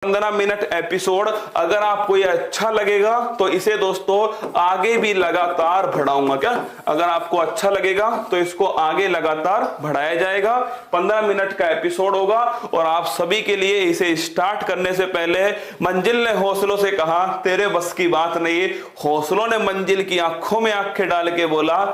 15 minute episode. अगर आपको ये अच्छा लगेगा तो इसे दोस्तों आगे भी लगातार बढ़ाऊंगा। क्या अगर आपको अच्छा लगेगा तो इसको आगे लगातार बढ़ाया जाएगा। 15 मिनट का एपिसोड होगा और आप सभी के लिए इसे स्टार्ट करने से पहले मंजिल ने हौसलों से कहा तेरे बस की बात नहीं। हौसलों ने मंजिल की आंखों में आंखें डाल के बोला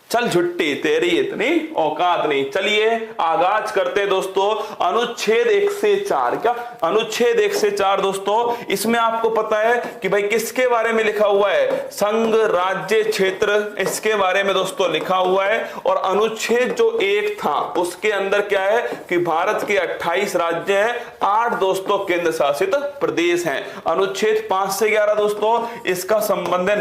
चल झुट्टी तेरी इतनी औकात नहीं। चलिए आगाज करते दोस्तों। अनुच्छेद 1 से 4। क्या अनुच्छेद 1 से 4 दोस्तों, इसमें आपको पता है कि भाई किसके बारे में लिखा हुआ है? संघ, राज्य, क्षेत्र, इसके बारे में दोस्तों लिखा हुआ है। और अनुच्छेद जो 1 था उसके अंदर क्या है कि भारत के 28 राज्य हैं, 8 दोस्तों केंद्र शासित प्रदेश हैं। अनुच्छेद 5 से 11 दोस्तों, इसका संबंध है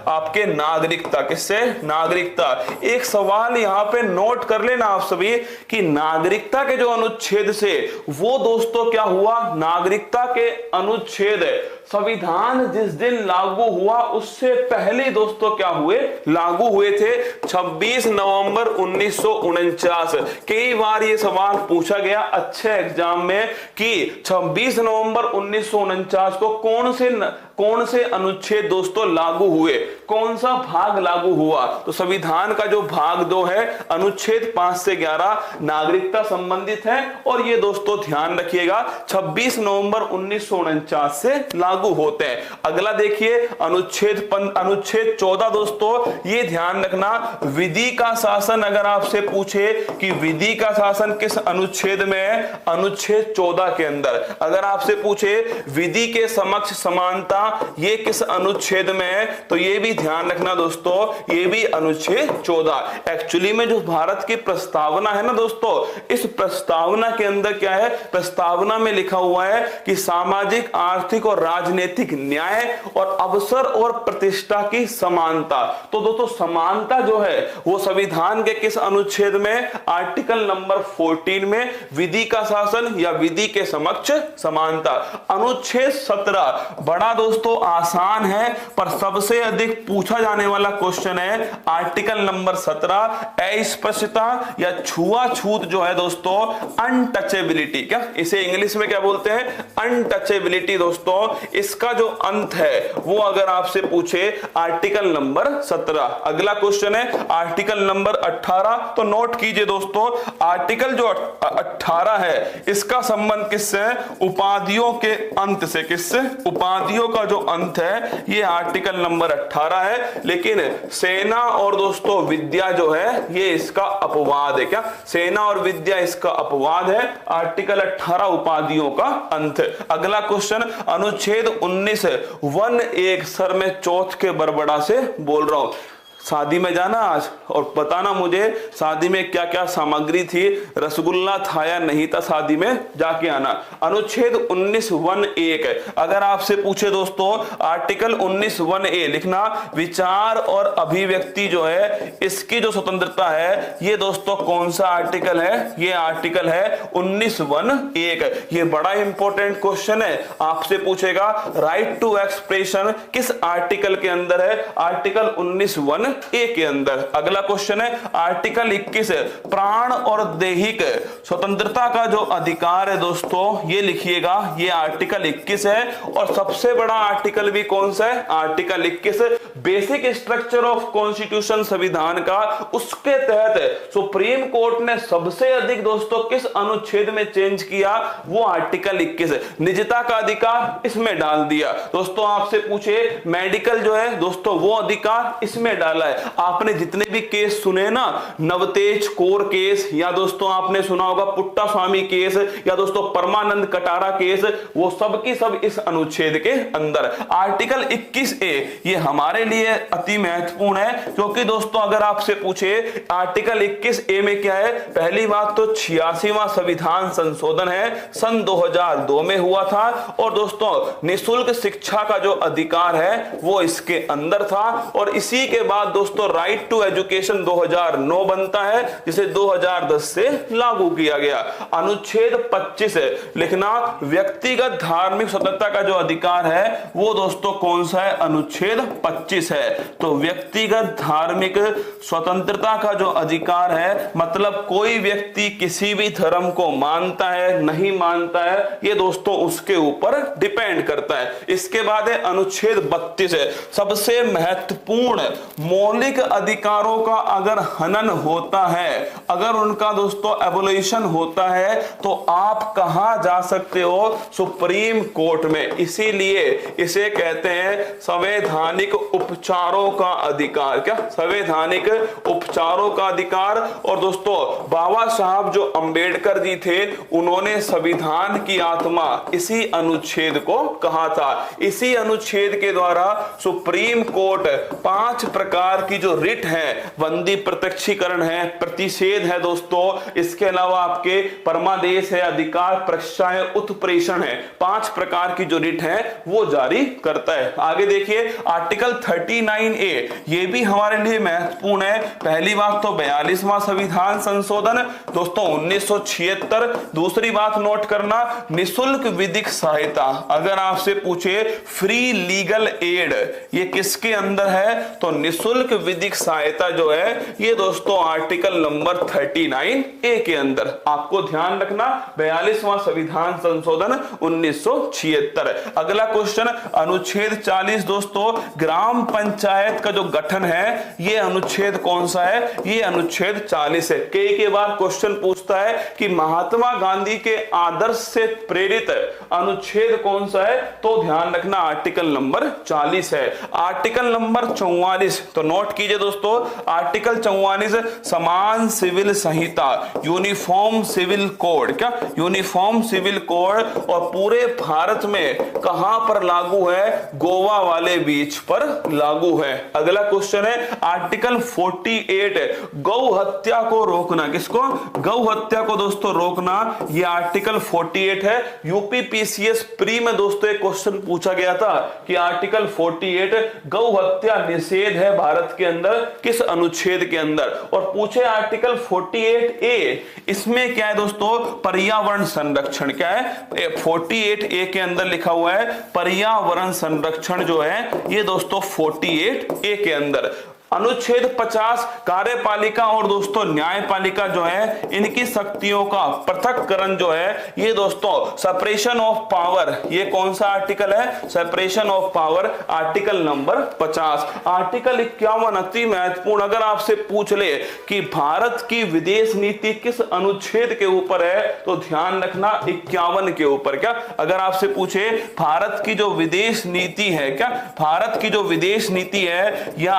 आपके नागरिकता। किससे? नागरिकता। एक सवाल यहां पे नोट कर लेना आप सभी कि नागरिकता के जो अनुच्छेद से वो दोस्तों क्या हुआ? नागरिकता के अनुच्छेद संविधान जिस दिन लागू हुआ उससे पहले दोस्तों क्या हुए? लागू हुए थे 26 नवंबर 1949। कई बार ये सवाल पूछा गया अच्छे एग्जाम में कि 26 नवंबर 1949 को कौन से अनुच्छेद दोस्तों लागू हुए, कौन सा भाग लागू हुआ? तो संविधान का जो भाग 2 है अनुच्छेद 5 से 11 नागरिकता संबंधित है। और ये दोस्तों ध्यान रखिएगा 26 नवंबर 1949 से लागू होते हैं। अगला देखिए अनुच्छेद 14 दोस्तों, ये ध्यान रखना विधि का शासन। अगर आपसे पूछे कि विधि का शासन किस अनुच्छेद में है? अनुच्छेद 14 के अंदर। अगर आपसे पूछे विधि के समक्ष समानता, ये किस अनुच्छेद में है? तो ये भी ध्यान रखना दोस्तों, ये भी अनुच्छेद 14। एक्चुअली में जो भारत की प्रस्तावना है ना दोस्तों, इस प्रस्तावना के अंदर क्या है? प्रस्तावना में लिखा हुआ है कि सामाजिक, आर्थिक और राजनीतिक न्याय और अवसर और प्रतिष्ठा की समानता। तो दोस्तों समानता जो है वो संविधान के किस अनुच्छेद में? आर्टिकल नंबर 14 में विधि का शासन या विधि के समक्ष समानता। अनुच्छेद 17 बड़ा दोस्तों आसान है पर सबसे अधिक पूछा जाने वाला क्वेश्चन है आर्टिकल नंबर 17, अस्पृश्यता या छुआछूत जो है दोस्तों, अनटचेबिलिटी। क्या इसे इंग्लिश में क्या बोलते हैं? अनटचेबिलिटी दोस्तों। इसका जो अंत है वो अगर आपसे पूछे आर्टिकल नंबर 17। अगला क्वेश्चन है आर्टिकल नंबर 18। तो नोट कीजिए दोस्तों, आर्टिकल जो 18 है इसका संबंध किससे है? उपाधियों के अंत से। किससे? उपाधियों का जो अंत है ये आर्टिकल नंबर 18 है। लेकिन सेना और दोस्तों विद्या जो है ये इसका अपवाद है। क्या सेना और विद्या इसका अपवाद है? आर्टिकल 18 उपाधियों का अंत। अगला क्वेश्चन अनुच्छेद 19 वन एक। सर मैं चौथ के बरबड़ा से बोल रहा हूं। शादी में जाना आज और बताना मुझे शादी में क्या क्या सामग्री थी, रसगुल्ला था या नहीं था, शादी में जाके आना। अनुच्छेद 19 वन एक। अगर आपसे पूछे दोस्तों आर्टिकल 19 वन ए लिखना, विचार और अभिव्यक्ति जो है इसकी जो स्वतंत्रता है ये दोस्तों कौन सा आर्टिकल है? ये आर्टिकल है 19 वन एक। ये बड़ा इंपॉर्टेंट क्वेश्चन है, आपसे पूछेगा राइट टू एक्सप्रेशन किस आर्टिकल के अंदर है? आर्टिकल 19 वन ए के अंदर। अगला क्वेश्चन है आर्टिकल 21 प्राण और दैहिक स्वतंत्रता का जो अधिकार है दोस्तों, ये लिखिएगा, ये आर्टिकल 21 है। और सबसे बड़ा आर्टिकल भी कौन सा है? Article 21 basic structure of constitution, संविधान का। उसके तहत सुप्रीम कोर्ट ने सबसे अधिक दोस्तों किस अनुच्छेद में चेंज किया? वो आर्टिकल 21 निजता का अधिकार इसमें डाल दिया। दोस्तों आपसे पूछे मेडिकल जो है दोस्तों वो अधिकार इसमें डाला है। आपने जितने भी केस सुने ना, नवतेज कोर केस या दोस्तों आपने सुना होगा पुट्टा स्वामी केस या दोस्तों परमानंद कटारा केस, वो सब की सब इस अनुच्छेद के अंदर। आर्टिकल 21A ये हमारे लिए अति महत्वपूर्ण है क्योंकि दोस्तों अगर आपसे पूछे आर्टिकल 21A में क्या है? पहली बात तो 86वां संविधान संशोधन है, सन 2002 में हुआ था। और दोस्तों निःशुल्क शिक्षा का जो अधिकार है वो इसके अंदर था। और इसी के बाद दोस्तों राइट टू एजुकेशन 2009 बनता है जिसे 2010 से लागू किया गया। अनुच्छेद 25 लिखना, व्यक्तिगत धार्मिक स्वतंत्रता का जो अधिकार है वो दोस्तों कौन सा है? अनुच्छेद 25 32 है। तो व्यक्तिगत धार्मिक स्वतंत्रता का जो अधिकार है, मतलब कोई व्यक्ति किसी भी धर्म को मानता है नहीं मानता है, ये दोस्तों उसके ऊपर डिपेंड करता है। इसके बाद है अनुच्छेद 32 है, सबसे महत्वपूर्ण मौलिक अधिकारों का अगर हनन होता है, अगर उनका दोस्तों एबोलिशन होता है, तो आप कहां जा सकते हो? सुप्रीम कोर्ट में। इसीलिए इसे कहते हैं संवैधानिक उपचारों का अधिकार। क्या? संवैधानिक उपचारों का अधिकार। और दोस्तों बाबा साहब जो अंबेडकर जी थे, उन्होंने संविधान की आत्मा इसी अनुच्छेद को कहा था। इसी अनुच्छेद के द्वारा सुप्रीम कोर्ट 5 प्रकार की जो रिट है, बंदी प्रत्यक्षीकरण है, प्रतिषेध है दोस्तों, इसके अलावा आपके परमादेश है, अधिकार परीक्षा है, उत्प्रेषण है, 5 प्रकार की जो रिट है वो जारी करता है। आगे देखिए आर्टिकल 39A, ये भी हमारे लिए महत्वपूर्ण है। पहली बात तो 42वां संविधान संशोधन दोस्तों 1976। दूसरी बात नोट करना, निशुल्क विधिक सहायता। अगर आपसे पूछे फ्री लीगल एड ये किसके अंदर है, तो निशुल्क विधिक सहायता जो है ये दोस्तों आर्टिकल नंबर 39A के अंदर। आपको ध्यान रखना 42वां संविधान संशोधन 1976। अगला क्वेश्चन अनुच्छेद 40 दोस्तों, ग्राम पंचायत का जो गठन है, ये अनुच्छेद कौन सा है? ये अनुच्छेद 40 है। कई बार क्वेश्चन पूछता है कि महात्मा गांधी के आदर्श से प्रेरित अनुच्छेद कौन सा है, तो ध्यान रखना आर्टिकल नंबर 40 है। आर्टिकल नंबर 44 तो नोट कीजिए दोस्तों, आर्टिकल 44 समान सिविल संहिता, यूनिफॉर्म सिविल कोड। क्या? Uniform civil code. और पूरे भारत में कहां पर लागू है? गोवा वाले बीच पर लागू है। अगला क्वेश्चन है आर्टिकल 48 गौ हत्या को रोकना। किसको? गौ हत्या को दोस्तों रोकना, ये आर्टिकल 48 है। यूपीपीसीएस प्री में दोस्तों एक क्वेश्चन पूछा गया था कि आर्टिकल 48 गौ हत्या निषेध है भारत के अंदर किस अनुच्छेद के अंदर, और पूछे आर्टिकल 48A, इसमें क्या है दोस्तों? पर्यावरण संरक्षण। क्या है? 48A के अंदर लिखा हुआ है पर्यावरण संरक्षण जो है ये दोस्तों 48A के अंदर। अनुच्छेद 50 कार्यपालिका और दोस्तों न्यायपालिका जो है इनकी शक्तियों का पृथक्करण जो है, ये दोस्तों सेपरेशन ऑफ पावर, ये कौन सा आर्टिकल है? Separation of power article number 50। Article 51 अति महत्वपूर्ण, अगर आपसे पूछ ले कि भारत की विदेश नीति किस अनुच्छेद के ऊपर है, तो ध्यान रखना 51 के ऊपर। क्या? अगर आपसे पूछे भारत की जो विदेश नीति है, क्या भारत की जो विदेश नीति है या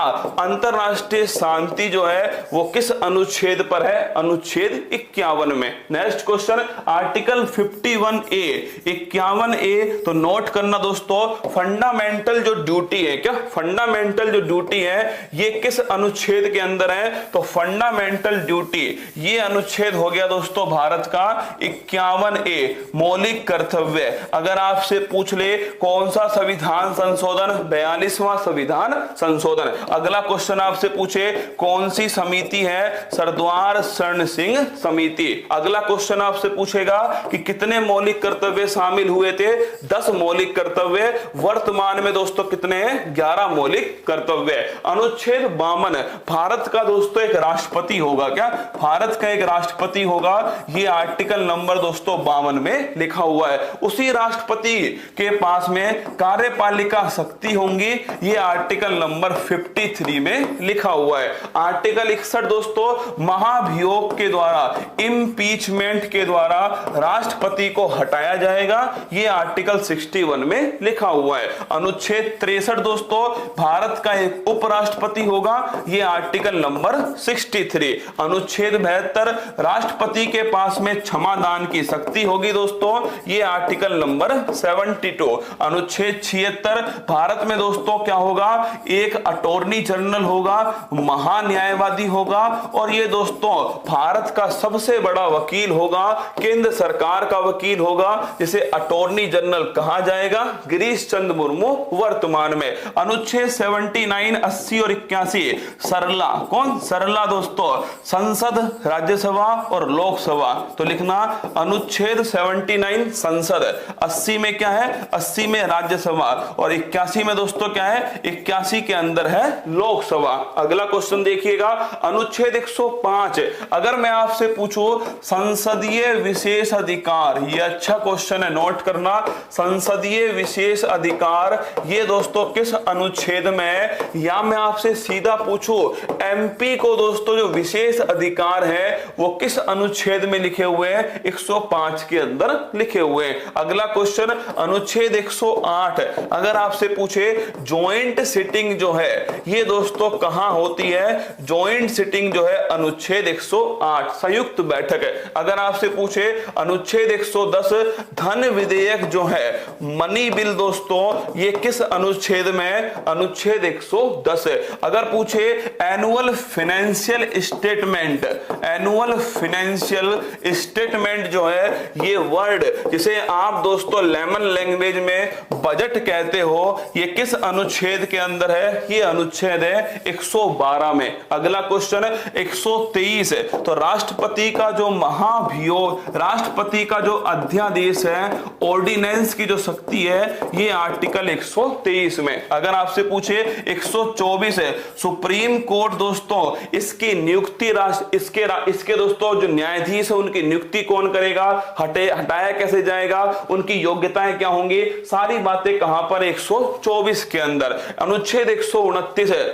अंतरराष्ट्रीय शांति जो है वो किस अनुच्छेद पर है? अनुच्छेद 51 में। Next question article 51A 51A तो नोट करना दोस्तों, फंडामेंटल जो ड्यूटी है, क्या फंडामेंटल जो ड्यूटी है ये किस अनुच्छेद के अंदर है? तो फंडामेंटल ड्यूटी ये अनुच्छेद हो गया दोस्तों भारत का 51A मौलिक कर्तव्य। अगर आपसे पूछ ले कौन सा संविधान संशोधन? 42वां संविधान संशोधन। अगला क्वेश्चन आपसे पूछे कौन सी समिति है? सरदार शरण सिंह समिति। अगला क्वेश्चन आपसे पूछेगा कि कितने मौलिक कर्तव्य शामिल हुए थे? 10 मौलिक कर्तव्य। वर्तमान में दोस्तों कितने हैं? 11 मौलिक कर्तव्य। अनुच्छेद 52 भारत का दोस्तों एक राष्ट्रपति होगा। क्या भारत का एक राष्ट्रपति होगा? ये आर्टिकल नंबर दोस्तों 52 में लिखा हुआ है। उसी राष्ट्रपति के पास में कार्यपालिका शक्ति होंगी, ये आर्टिकल नंबर 53 में लिखा हुआ है। आर्टिकल 61 दोस्तों महाभियोग के द्वारा, इंपीचमेंट के द्वारा राष्ट्रपति को हटाया जाएगा, ये आर्टिकल 61 में लिखा हुआ है। अनुच्छेद 63 दोस्तों भारत का एक उपराष्ट्रपति होगा, ये आर्टिकल नंबर 63। अनुच्छेद 72 राष्ट्रपति के पास में क्षमादान की शक्ति होगी दोस्तों, ये आर्टिकल नंबर 72। अनुच्छेद 76 भारत में दोस्तों क्या होगा? एक अटॉर्नी जनरल होगा, महान्यायवादी होगा और ये दोस्तों भारत का सबसे बड़ा वकील होगा, केंद्र सरकार का वकील होगा, जिसे अटॉर्नी जनरल कहा जाएगा, गिरीश चंद्र मुर्मू वर्तमान में। अनुच्छेद 79, 80 और 81 सरला, कौन सरला दोस्तों, संसद, राज्यसभा और लोकसभा। तो लिखना अनुच्छेद 79 संसद, 80 में क्या है, 80 में राज्यसभा और 81 में दोस्तों क्या है, 81 के अंदर है लोकसभा। अगला क्वेश्चन देखिएगा, अनुच्छेद 105, अगर मैं आपसे पूछूं संसदीय विशेष अधिकार, ये अच्छा क्वेश्चन है, नोट करना, संसदीय विशेष अधिकार ये दोस्तों किस अनुच्छेद में, या मैं आपसे सीधा पूछूं एमपी को दोस्तों जो विशेष अधिकार है वो किस अनुच्छेद में लिखे हुए हैं, 105 के अंदर लिखे हुए हैं। अगला क्वेश्चन अनुच्छेद 108, अगर आपसे पूछे जॉइंट सिटिंग जो है ये दोस्तों कहां होती है, जॉइंट सिटिंग जो है अनुच्छेद 108 संयुक्त बैठक है। अगर आपसे पूछे अनुच्छेद 110 धन विधेयक जो है मनी बिल दोस्तों ये किस अनुच्छेद में, अनुच्छेद 110 है। अगर पूछे annual financial statement, annual financial statement जो है ये वर्ड जिसे आप दोस्तों लेमन लैंग्वेज में बजट कहते हो, ये किस अनुच्छेद के अंदर है, ये अनुच्छेद है 112 में। अगला क्वेश्चन 123 है, तो राष्ट्रपति का जो महाभियोग, राष्ट्रपति का जो अध्यादेश है, ऑर्डिनेंस की जो शक्ति है ये आर्टिकल 123 में। अगर आपसे पूछे 124 है, सुप्रीम कोर्ट दोस्तों इसकी नियुक्ति इसके दोस्तों जो न्यायाधीश है उनकी नियुक्ति कौन करेगा, हटाया कैसे जाएगा, उनकी योग्यताएं क्या होंगी, सारी बातें कहां पर, 124 के अंदर। अनुच्छेद 129 है,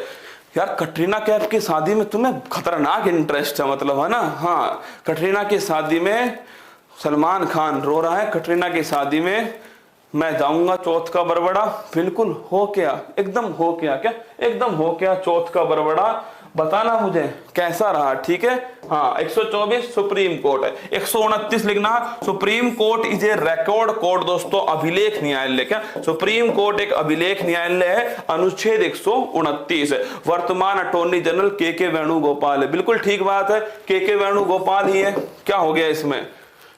यार कटरीना कैफ की शादी में तुम्हें खतरनाक इंटरेस्ट है, मतलब है ना, हाँ कटरीना की शादी में सलमान खान रो रहा है, कटरीना की शादी में मैं जाऊंगा चौथ का बरबड़ा, बिल्कुल हो क्या, एकदम हो क्या, क्या एकदम हो क्या चौथ का बरबड़ा, बताना मुझे कैसा रहा, ठीक है। हाँ 124 सुप्रीम कोर्ट है, 129 लिखना supreme court is a record court दोस्तों, अभिलेख न्यायालय, क्या सुप्रीम कोर्ट एक अभिलेख न्यायालय है, अनुच्छेद 129 है। वर्तमान अटॉर्नी जनरल के वेणुगोपाल है, बिल्कुल ठीक बात है, के वेणुगोपाल ही है, क्या हो गया इसमें,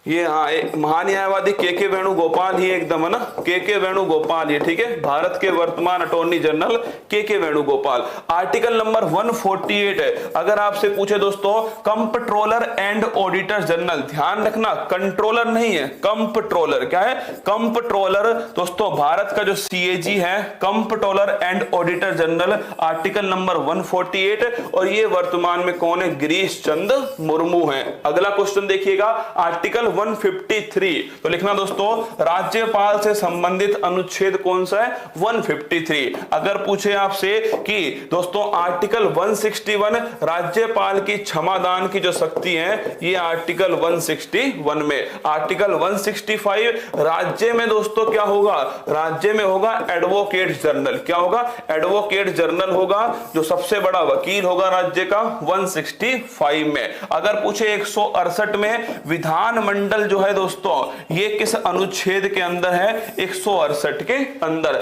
ये हाँ एक महान्यायवादी के वेणुगोपाल ही एकदम है ना, के वेणुगोपाल ही, ठीक है, भारत के वर्तमान अटॉर्नी जनरल के वेणुगोपाल। आर्टिकल नंबर 148 है, अगर आपसे पूछे दोस्तों कंप्ट्रोलर एंड ऑडिटर जनरल, ध्यान रखना कंट्रोलर नहीं है, कंप्ट्रोलर, क्या है कंप्ट्रोलर दोस्तों, भारत का जो सीएजी है comptroller and auditor general, article number 148, और ये वर्तमान में कौन है, गिरीश चंद्र मुर्मू है। अगला क्वेश्चन देखिएगा आर्टिकल 153, तो लिखना दोस्तों राज्यपाल से संबंधित अनुच्छेद कौन सा है, 153। अगर पूछे आपसे कि दोस्तों आर्टिकल 161 राज्यपाल की क्षमादान की जो शक्ति है ये आर्टिकल 161 में। आर्टिकल 165 राज्य में दोस्तों क्या होगा, राज्य में होगा एडवोकेट जनरल, क्या होगा, एडवोकेट जनरल होगा, जो सबसे बड़ा वकील होगा राज्य का, 165 में। अगर पूछे 168 में विधान मंडल जो है दोस्तों ये किस अनुच्छेद के अंदर है, 168 के अंदर।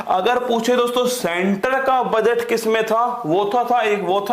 अगर पूछे दोस्तों सेंटर का बजट किस में था, वो था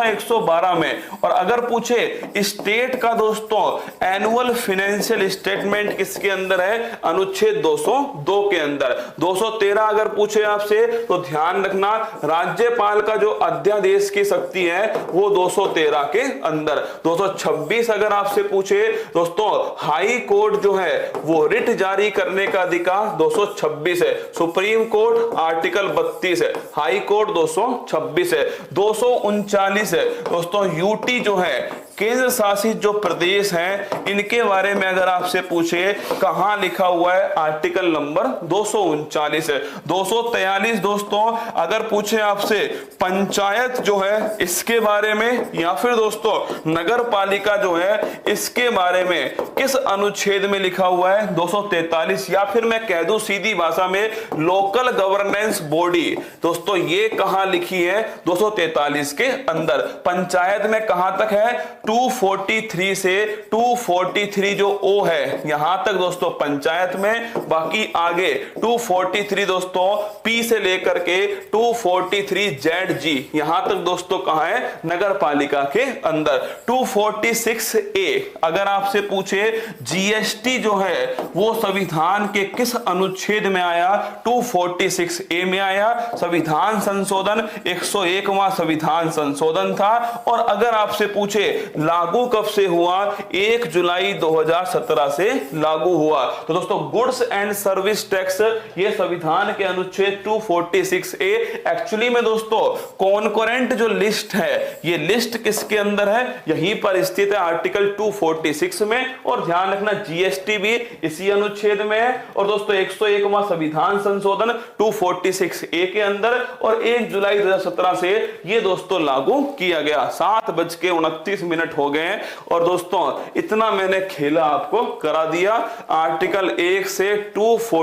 112 में। और अगर पूछे स्टेट का दोस्तों एनुअल फाइनेंशियल स्टेटमेंट किसके अंदर है, अनुच्छेद 202 के अंदर। 213 अगर पूछे आपसे तो ध्यान रखना राज्यपाल का जो अध्यादेश की शक्ति है वो 213 के अंदर। 226 अगर आपसे पूछे दोस्तों हाई कोर्ट जो है वो रिट जारी करने का अधिकार 226 है। सुप्रीम कोर्ट आर्टिकल 32 है, हाई कोर्ट 226 है। 239 है दोस्तों यूटी जो है केंद्र शासित जो प्रदेश हैं इनके बारे में अगर आपसे पूछे कहां लिखा हुआ है, आर्टिकल नंबर 239 है। 243 दोस्तों अगर पूछे आपसे पंचायत जो है इसके बारे में या फिर दोस्तों नगर पालिका जो है इसके बारे में किस अनुच्छेद में लिखा हुआ है, 243, या फिर मैं कह दूं सीधी भाषा में लोकल गवर्नेंस बॉडी दोस्तों ये कहां लिखी है, 243 के अंदर। पंचायत में कहां तक है, 243 से 243 जो ओ है यहां तक दोस्तों पंचायत में, बाकी आगे 243 दोस्तों पी से लेकर के 243 जेड जी यहां तक दोस्तों कहां है, नगर पालिका के अंदर। 246 ए अगर आपसे पूछे जीएसटी जो है वो संविधान के किस अनुच्छेद में आया, 246 ए में आया। संविधान संशोधन 101वां संविधान संशोधन था। और अगर आपसे पूछे लागू कब से हुआ, 1 जुलाई 2017 से लागू हुआ। तो दोस्तों गुड्स एंड सर्विस टैक्स ये संविधान के अनुच्छेद 246 ए एक्चुअली में दोस्तों कॉन्करेंट जो लिस्ट है, ये लिस्ट किसके अंदर है, यहीं पर स्थित है आर्टिकल 246 में। और ध्यान रखना जीएसटी भी इसी अनुच्छेद में है। और दोस्तों 101वां संविधान संशोधन 246 ए के अंदर, और 1 जुलाई 2017 से ये दोस्तों लागू किया गया। 7:29 हो गए हैं और दोस्तों इतना मैंने खेला आपको करा दिया। आर्टिकल 1 से 240